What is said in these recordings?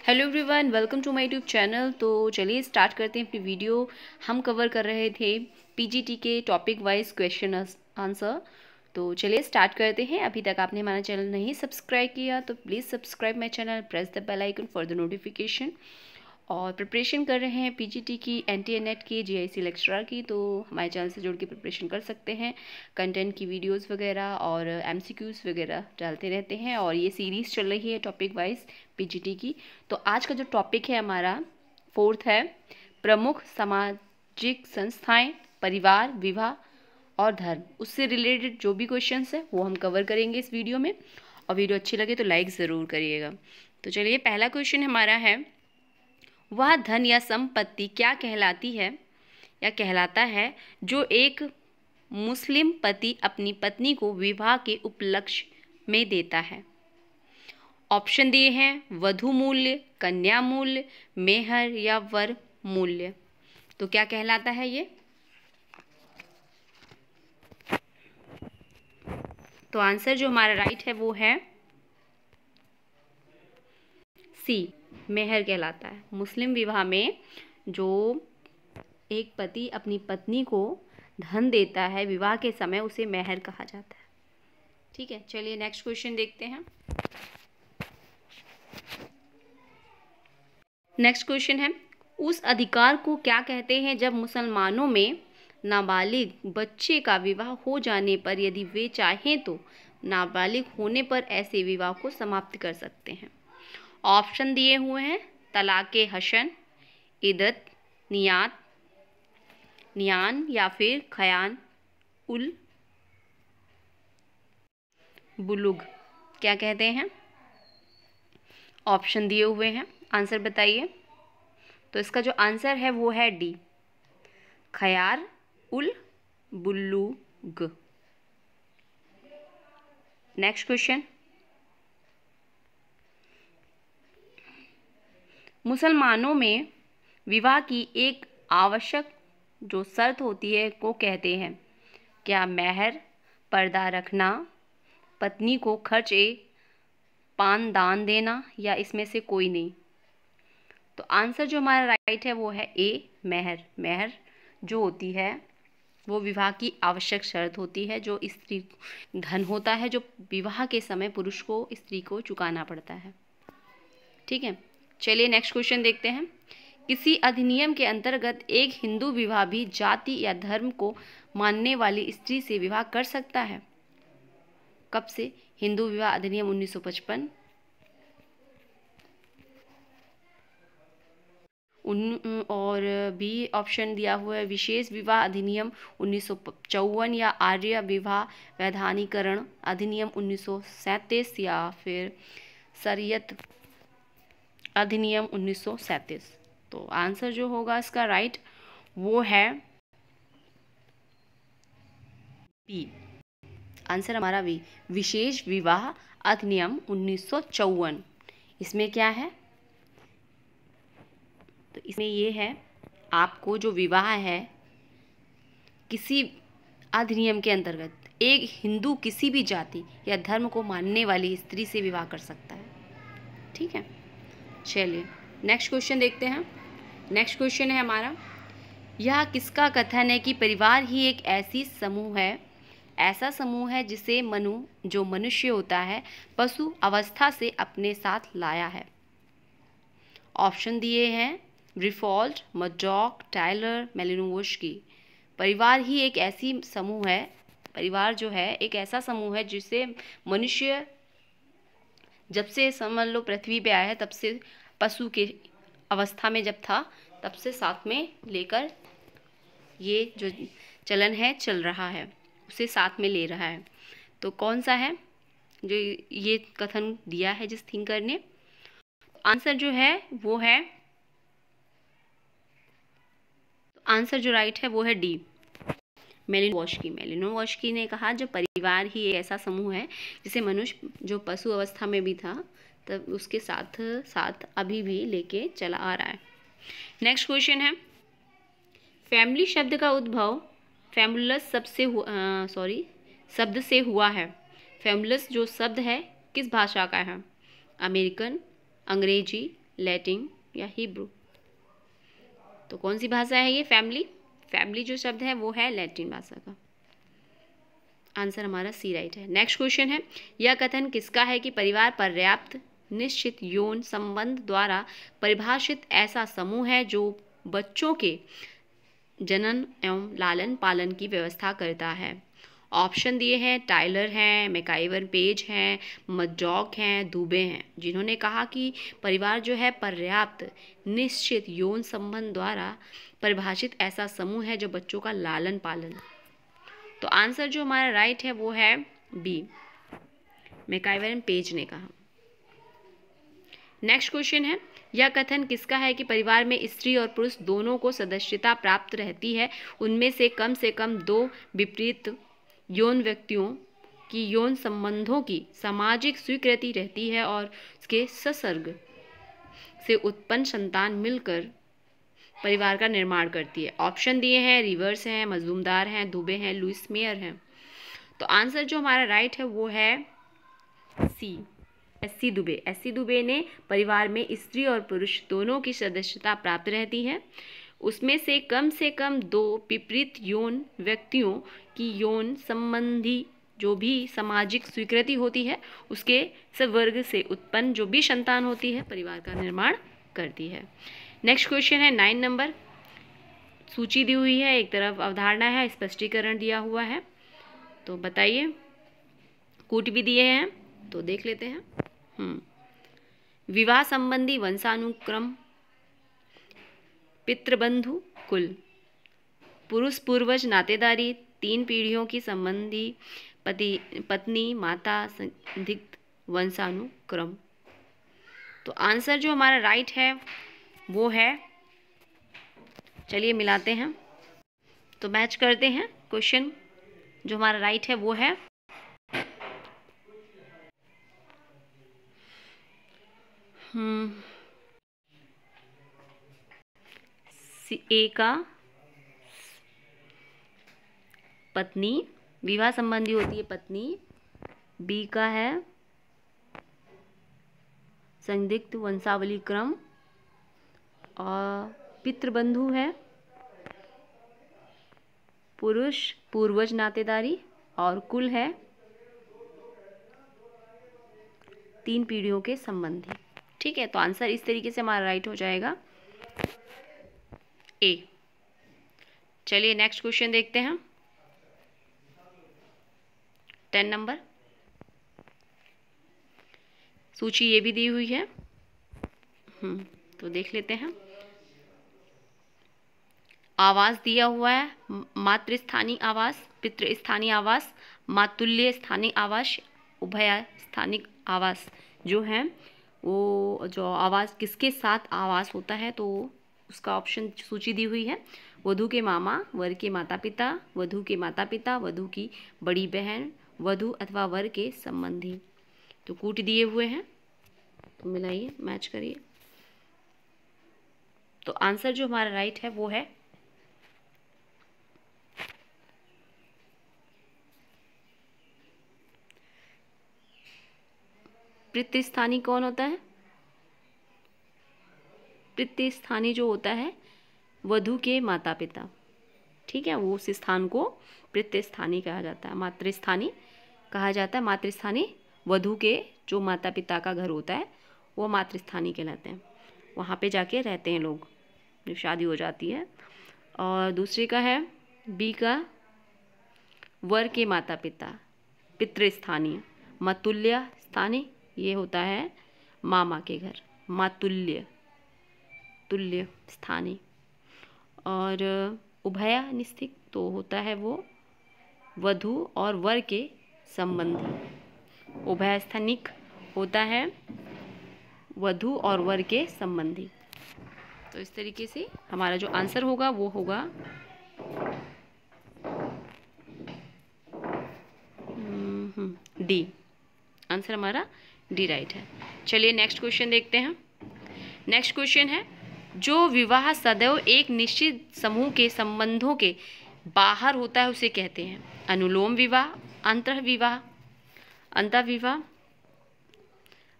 Hello everyone, welcome to my YouTube channel. तो चलिए start करते हैं अपनी वीडियो। हम कवर कर रहे थे पीजीटी के टॉपिक वाइज क्वेश्चन आंसर। तो चलिए स्टार्ट करते हैं। अभी तक आपने हमारा चैनल नहीं सब्सक्राइब किया तो please subscribe my channel, press the bell icon for the notification. और प्रिपरेशन कर रहे हैं पीजीटी की, एनटीए-नेट की, जीआईसी लेक्चरर की, तो हमारे चैनल से जुड़ के प्रिपरेशन कर सकते हैं। कंटेंट की वीडियोस वगैरह और एमसीक्यूज़ वगैरह डालते रहते हैं और ये सीरीज़ चल रही है टॉपिक वाइज पीजीटी की। तो आज का जो टॉपिक है हमारा 4th है प्रमुख सामाजिक संस्थाएं, परिवार, विवाह और धर्म। उससे रिलेटेड जो भी क्वेश्चंस है वो हम कवर करेंगे इस वीडियो में। और वीडियो अच्छी लगे तो लाइक ज़रूर करिएगा। तो चलिए, पहला क्वेश्चन हमारा है, वह धन या संपत्ति क्या कहलाती है या कहलाता है जो एक मुस्लिम पति अपनी पत्नी को विवाह के उपलक्ष्य में देता है। ऑप्शन दिए हैं वधु मूल्य, कन्या मूल्य, मेहर या वर मूल्य। तो क्या कहलाता है ये? तो आंसर जो हमारा राइट है वो है सी, मेहर कहलाता है। मुस्लिम विवाह में जो एक पति अपनी पत्नी को धन देता है विवाह के समय, उसे मेहर कहा जाता है। ठीक है, चलिए नेक्स्ट क्वेश्चन देखते हैं। नेक्स्ट क्वेश्चन है, उस अधिकार को क्या कहते हैं जब मुसलमानों में नाबालिग बच्चे का विवाह हो जाने पर यदि वे चाहें तो नाबालिग होने पर ऐसे विवाह को समाप्त कर सकते हैं। ऑप्शन दिए हुए हैं तलाक़े हसन, इद्दत, नियान या फिर खयान उल बुलुग। क्या कहते हैं? ऑप्शन दिए हुए हैं, आंसर बताइए। तो इसका जो आंसर है वो है डी, खयार उल बुलुग। नेक्स्ट क्वेश्चन, मुसलमानों में विवाह की एक आवश्यक जो शर्त होती है को कहते हैं क्या? मेहर, पर्दा रखना, पत्नी को खर्च पान दान देना, या इसमें से कोई नहीं। तो आंसर जो हमारा राइट है वो है ए, मेहर। मेहर जो होती है वो विवाह की आवश्यक शर्त होती है, जो स्त्री धन होता है जो विवाह के समय पुरुष को स्त्री को चुकाना पड़ता है। ठीक है, चलिए नेक्स्ट क्वेश्चन देखते हैं। किसी अधिनियम के अंतर्गत एक हिंदू विवाह भी जाति या धर्म को मानने वाली स्त्री से विवाह कर सकता है। कब से? हिंदू विवाह अधिनियम 1955, और बी ऑप्शन दिया हुआ है विशेष विवाह अधिनियम 1954 या आर्य विवाह वैधानिकरण अधिनियम 1937 या फिर शरीयत अधिनियम 1937। तो आंसर जो होगा इसका राइट वो है बी, आंसर हमारा बी, विशेष विवाह अधिनियम 1954। इसमें क्या है? तो इसमें ये है, आपको जो विवाह है किसी अधिनियम के अंतर्गत एक हिंदू किसी भी जाति या धर्म को मानने वाली स्त्री से विवाह कर सकता है। ठीक है, चलिए नेक्स्ट क्वेश्चन देखते हैं। नेक्स्ट क्वेश्चन है हमारा, यह किसका कथन है कि परिवार ही एक ऐसा समूह है जिसे जो मनुष्य होता है पशु अवस्था से अपने साथ लाया है। ऑप्शन दिए हैं रिफॉल्ट, मर्डॉक, टायलर, मेलिनोवस्की। परिवार ही एक ऐसी समूह है, परिवार जो है एक ऐसा समूह है जिसे मनुष्य जब से समझ लो पृथ्वी पे आया है तब से पशु के अवस्था में जब था तब से साथ में लेकर ये जो चलन है चल रहा है, उसे साथ में ले रहा है। तो कौन सा है जो ये कथन दिया है जिस थिंकर ने? आंसर जो है वो है, आंसर जो राइट है वो है डी, मेलिनोवस्की। मेलिनोवस्की ने कहा जो परिवार ही एक ऐसा समूह है जिसे मनुष्य जो पशु अवस्था में भी था तब उसके साथ साथ अभी भी लेके चला आ रहा है। नेक्स्ट क्वेश्चन है, फैमिली शब्द का उद्भव फैमुलस शब्द से हुआ है। फैमुलस जो शब्द है किस भाषा का है? अमेरिकन, अंग्रेजी, लैटिन या हिब्रू? तो कौन सी भाषा है ये? फैमिली जो शब्द है वो है लैटिन भाषा का। आंसर हमारा सी राइट है। नेक्स्ट क्वेश्चन है, यह कथन किसका है कि परिवार पर्याप्त निश्चित यौन संबंध द्वारा परिभाषित ऐसा समूह है जो बच्चों के जनन एवं लालन पालन की व्यवस्था करता है? ऑप्शन दिए हैं, टाइलर हैं, मैकाइवर पेज हैं, मर्डॉक हैं, दुबे हैं, जिन्होंने कहा कि परिवार जो है पर्याप्त निश्चित यौन संबंध द्वारा परिभाषित ऐसा समूह है जो बच्चों का लालन पालन। तो आंसर जो हमारा राइट है वो है बी, मैकाइवर एंड पेज ने कहा। नेक्स्ट क्वेश्चन है, यह कथन किसका है कि परिवार में स्त्री और पुरुष दोनों को सदस्यता प्राप्त रहती है, उनमें से कम 2 विपरीत यौन व्यक्तियों की यौन संबंधों की सामाजिक स्वीकृति रहती है और उसके संसर्ग से उत्पन्न संतान मिलकर परिवार का निर्माण करती है? ऑप्शन दिए हैं, रिवर्स हैं, मजूमदार हैं, दुबे हैं, लुइस मेयर हैं। तो आंसर जो हमारा राइट है वो है सी, एससी दुबे। एससी दुबे ने परिवार में स्त्री और पुरुष दोनों की सदस्यता प्राप्त रहती है, उसमें से कम 2 विपरीत यौन व्यक्तियों की यौन संबंधी जो भी सामाजिक स्वीकृति होती है उसके सब वर्ग से उत्पन्न जो भी संतान होती है परिवार का निर्माण करती है। नेक्स्ट क्वेश्चन है 9 नंबर। सूची दी हुई है, एक तरफ अवधारणा है, स्पष्टीकरण दिया हुआ है, तो बताइए। कूट भी दिए हैं तो देख लेते हैं। विवाह संबंधी वंशानुक्रम, पितृबंधु कुल, पुरुष पूर्वज नातेदारी, 3 पीढ़ियों की संबंधी, पत्नी माता संदिग्ध वंशानुक्रम। तो आंसर जो हमारा राइट है वो है, चलिए मिलाते हैं तो मैच करते हैं। क्वेश्चन जो हमारा राइट है वो है ए का पत्नी, विवाह संबंधी होती है पत्नी, बी का है संदिग्ध वंशावली क्रम, और पितृबंधु है पुरुष पूर्वज नातेदारी, और कुल है 3 पीढ़ियों के संबंधी। ठीक है, तो आंसर इस तरीके से हमारा राइट हो जाएगा ए। चलिए नेक्स्ट क्वेश्चन देखते हैं 10 नंबर। सूची ये भी दी हुई है, तो देख लेते हैं। आवास दिया हुआ है, मातृस्थानीय आवास, पितृस्थानीय आवास, मातुल्य स्थानीय आवास, उभय स्थानिक आवास जो है वो जो आवास किसके साथ आवास होता है तो उसका ऑप्शन सूची दी हुई है। वधू के मामा, वर के माता पिता, वधू के माता पिता, वधू की बड़ी बहन, वधू अथवा वर के संबंधी। तो कूट दिए हुए हैं, तो मिलाइए, मैच करिए। तो आंसर जो हमारा राइट है वो है पितृस्थानी। कौन होता है? पितृस्थानी जो होता है वधू के माता पिता। ठीक है, वो उस स्थान को पितृस्थानी कहा जाता है, मातृस्थानी कहा जाता है। मातृस्थानी वधू के जो माता पिता का घर होता है वो मातृस्थानी कहलाते हैं, वहाँ पे जाके रहते हैं लोग जब शादी हो जाती है। और दूसरे का है बी का वर के माता पिता, पितृस्थानी। मातुल्य स्थानी ये होता है मामा के घर, मातुल्य तुल्य स्थानी। और उभयनिष्ठिक तो होता है वो वधू और वर के संबंधी। उभयस्थानिक होता है वधू और वर के संबंधी। तो इस तरीके से हमारा जो आंसर होगा वो होगा डी। आंसर हमारा डी राइट है। चलिए नेक्स्ट क्वेश्चन देखते हैं। नेक्स्ट क्वेश्चन है, जो विवाह सदैव एक निश्चित समूह के संबंधों के बाहर होता है उसे कहते हैं अनुलोम विवाह, अंतर्विवाह, अंतःविवाह,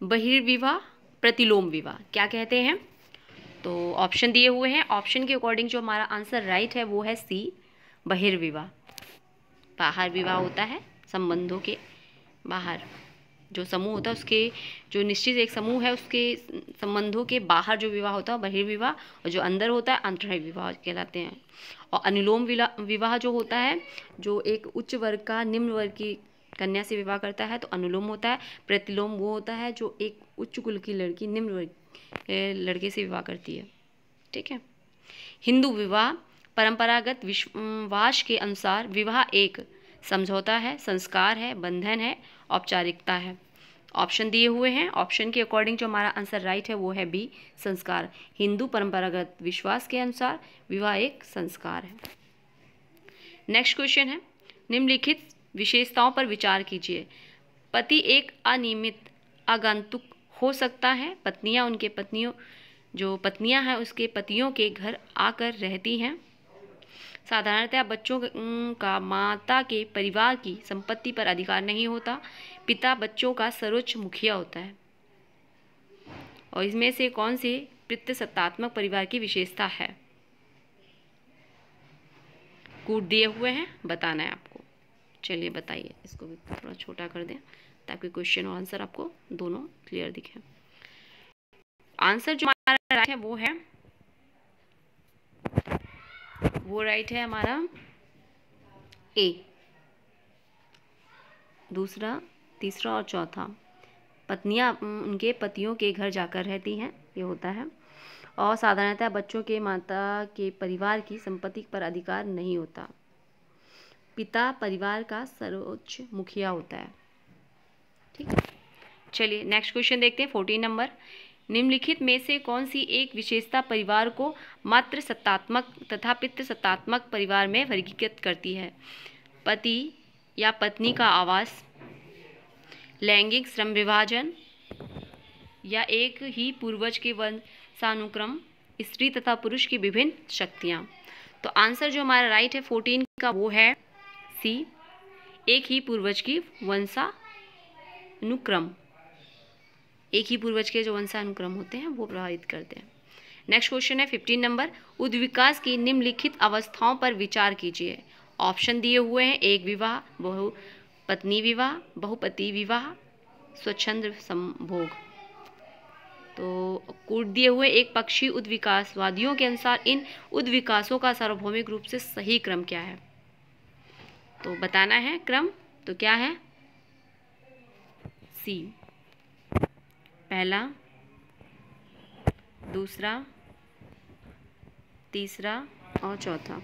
बहिर्विवाह, प्रतिलोम विवाह क्या कहते हैं? तो ऑप्शन दिए हुए हैं, ऑप्शन के अकॉर्डिंग जो हमारा आंसर राइट है वो है सी, बहिर्विवाह। बाहर विवाह होता है, संबंधों के बाहर जो समूह होता है उसके, जो निश्चित एक समूह है उसके संबंधों के बाहर जो विवाह होता है बहिर्विवाह, और जो अंदर होता है अंतर्विवाह विवाह कहलाते हैं। और अनुलोम विवाह जो होता है, जो एक उच्च वर्ग का निम्न वर्ग की कन्या से विवाह करता है तो अनुलोम होता है। प्रतिलोम वो होता है जो एक उच्च कुल की लड़की निम्न वर्ग लड़के से विवाह करती है। ठीक है। हिंदू विवाह परंपरागत विश्वास के अनुसार विवाह एक समझौता है, संस्कार है, बंधन है, औपचारिकता है। ऑप्शन दिए हुए हैं, ऑप्शन के अकॉर्डिंग जो हमारा आंसर राइट है वो है बी, संस्कार। हिंदू परंपरागत विश्वास के अनुसार विवाह एक संस्कार है। नेक्स्ट क्वेश्चन है, निम्नलिखित विशेषताओं पर विचार कीजिए। पति एक अनियमित आगंतुक हो सकता है। पत्नियां उनके पत्नियों, जो पत्नियां हैं उसके पतियों के घर आकर रहती हैं। साधारणतः बच्चों का माता के परिवार की संपत्ति पर अधिकार नहीं होता। पिता बच्चों का सर्वोच्च मुखिया होता है। और इसमें से कौन सी पितृसत्तात्मक परिवार की विशेषता है? कूट दिए हुए हैं, बताना है आपको। चलिए बताइए, इसको भी थोड़ा छोटा कर दें ताकि क्वेश्चन और आंसर आपको दोनों क्लियर दिखे। आंसर जो हमारा राइट है वो राइट है हमारा ए। दूसरा, तीसरा और चौथा, पत्नियां उनके पतियों के घर जाकर रहती हैं, ये होता है। और साधारणतः बच्चों के माता के परिवार की संपत्ति पर अधिकार नहीं होता। पिता परिवार का सर्वोच्च मुखिया होता है। ठीक है। चलिए नेक्स्ट क्वेश्चन देखते हैं, 14 नंबर। निम्नलिखित में से कौन सी एक विशेषता परिवार को मातृसत्तात्मक तथा पितृसत्तात्मक परिवार में वर्गीकृत करती है? पति या पत्नी का आवास, लैंगिक श्रम विभाजन, या एक ही पूर्वज के वंशानुक्रम, स्त्री तथा पुरुष की विभिन्न शक्तियाँ। तो आंसर जो हमारा राइट है 14 का वो है सी, एक ही पूर्वज की वंशानुक्रम। एक ही पूर्वज के जो वंशानुक्रम होते हैं वो प्रभावित करते हैं। नेक्स्ट क्वेश्चन है 15 नंबर। उद्विकास की निम्नलिखित अवस्थाओं पर विचार कीजिए। ऑप्शन दिए हुए हैं, एक विवाह, बहुपत्नी विवाह, बहुपति विवाह, स्वच्छंद संभोग। तो कूट दिए हुए एक पक्षी उद्विकासवादियों के अनुसार इन उद्विकासों का सार्वभौमिक रूप से सही क्रम क्या है? तो बताना है क्रम। तो क्या है? सी, पहला, दूसरा, तीसरा और चौथा।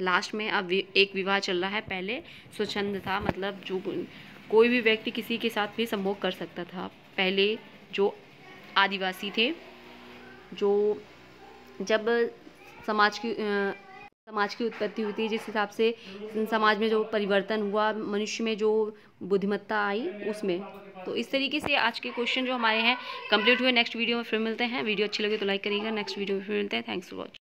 लास्ट में अब एक विवाह चल रहा है। पहले स्वच्छंद था, मतलब जो कोई भी व्यक्ति किसी के साथ भी संभोग कर सकता था। पहले जो आदिवासी थे, जो जब समाज की उत्पत्ति हुई थी, जिस हिसाब से समाज में जो परिवर्तन हुआ, मनुष्य में जो बुद्धिमत्ता आई उसमें। तो इस तरीके से आज के क्वेश्चन जो हमारे हैं कंप्लीट हुए। नेक्स्ट वीडियो में फिर मिलते हैं। वीडियो अच्छी लगे तो लाइक करिएगा। नेक्स्ट वीडियो में फिर मिलते हैं। Thanks for watching.